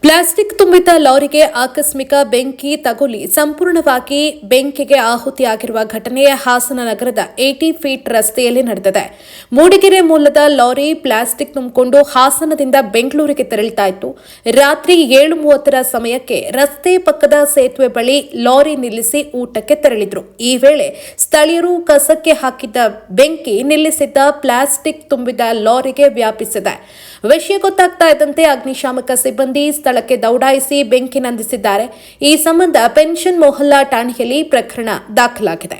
Plastic ತುಂಬಿದ ಲಾರಿಗೆ ಆಕಸ್ಮಿಕ ಬೆಂಕಿ ತಗುಲಿ ಸಂಪೂರ್ಣವಾಗಿ ಬೆಂಕಿಗೆ ಆಹುತಿಯಾಗಿರುವ ಘಟನೆ ಹಾಸನ ನಗರದ 80 ಫೀಟ್ ರಸ್ತೆಯಲ್ಲಿ ನಡೆದಿದೆ. ಮೂಡಿಗೆರೆ ಮೂಲದ ಲಾರಿ ಪ್ಲಾಸ್ಟಿಕ್ ತುಂಬಿಕೊಂಡು ಹಾಸನದಿಂದ ಬೆಂಗಳೂರಿಗೆ ತೆರಳುತ್ತಾ ಇತ್ತು. ರಾತ್ರಿ 7:30 ಸಮಯಕ್ಕೆ ರಸ್ತೆ ಪಕ್ಕದ ಸೇತುವೆ ಬಳಿ ಲಾರಿ ನಿಲ್ಲಿಸಿ ಊಟಕ್ಕೆ ತೆರಳಿದ್ರು. ಈ ವೇಳೆ ಸ್ಥಳೀಯರು ಕಸಕ್ಕೆ ಹಾಕಿದ್ದ ಬೆಂಕಿ ನಿಲ್ಲಿಸಿದ್ದ ಪ್ಲಾಸ್ಟಿಕ್ ತುಂಬಿದ ಲಾರಿಗೆ ವ್ಯಾಪಿಸಿದೆ. ವಿಷಯ ಗೊತ್ತಾಗ್ತಾ ಇದ್ದಂತೆ ಅಗ್ನಿಶಾಮಕ ಸಿಬ್ಬಂದಿ ಸ್ಥಳಕ್ಕೆ ದೌಡಾಯಿಸಿ ಬೆಂಕಿ ನಂದಿಸಿದ್ದಾರೆ. ಈ ಸಂಬಂಧ ಪೆನ್ಷನ್ ಮೊಹಲ್ಲಾ ಠಾಣೆಯಲ್ಲಿ ಪ್ರಕರಣ ದಾಖಲಾಗಿದೆ.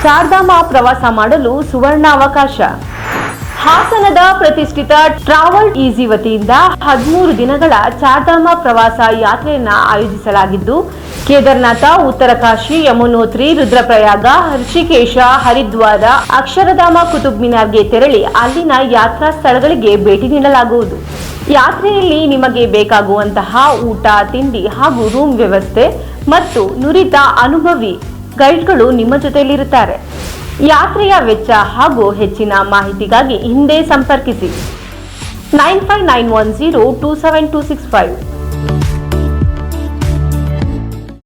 ಚಾರ್ಧಾಮ ಪ್ರವಾಸ ಮಾಡಲು ಸುವರ್ಣ ಅವಕಾಶ. ಹಾಸನದ ಪ್ರತಿಷ್ಠಿತ ಟ್ರಾವೆಲ್ ಈಸಿ ವತಿಯಿಂದ 13 ದಿನಗಳ ಚಾರ್ಧಾಮ ಪ್ರವಾಸ ಯಾತ್ರೆಯನ್ನು ಆಯೋಜಿಸಲಾಗಿದ್ದು, ಕೇದಾರನಾಥ, ಉತ್ತರಕಾಶಿ, ಯಮುನೋತ್ರಿ, ರುದ್ರಪ್ರಯಾಗ, ಋಷಿಕೇಶ, ಹರಿದ್ವಾರ, ಅಕ್ಷರಧಾಮ, ಕುತುಬ್ ಮಿನಾರ್ಗೆ ತೆರಳಿ ಅಲ್ಲಿನ ಯಾತ್ರಾ ಸ್ಥಳಗಳಿಗೆ ಭೇಟಿ ನೀಡಲಾಗುವುದು. ಯಾತ್ರೆಯಲ್ಲಿ ನಿಮಗೆ ಬೇಕಾಗುವಂತಹ ಊಟ, ತಿಂಡಿ ಹಾಗೂ ರೂಮ್ ವ್ಯವಸ್ಥೆ ಮತ್ತು ನುರಿತ ಅನುಭವಿ ಗೈಡ್ಗಳು ನಿಮ್ಮ ಜೊತೆಯಲ್ಲಿರುತ್ತಾರೆ. ಯಾತ್ರೆಯ ವೆಚ್ಚ ಹಾಗೂ ಹೆಚ್ಚಿನ ಮಾಹಿತಿಗಾಗಿ ಹಿಂದೆ ಸಂಪರ್ಕಿಸಿ 9591027265.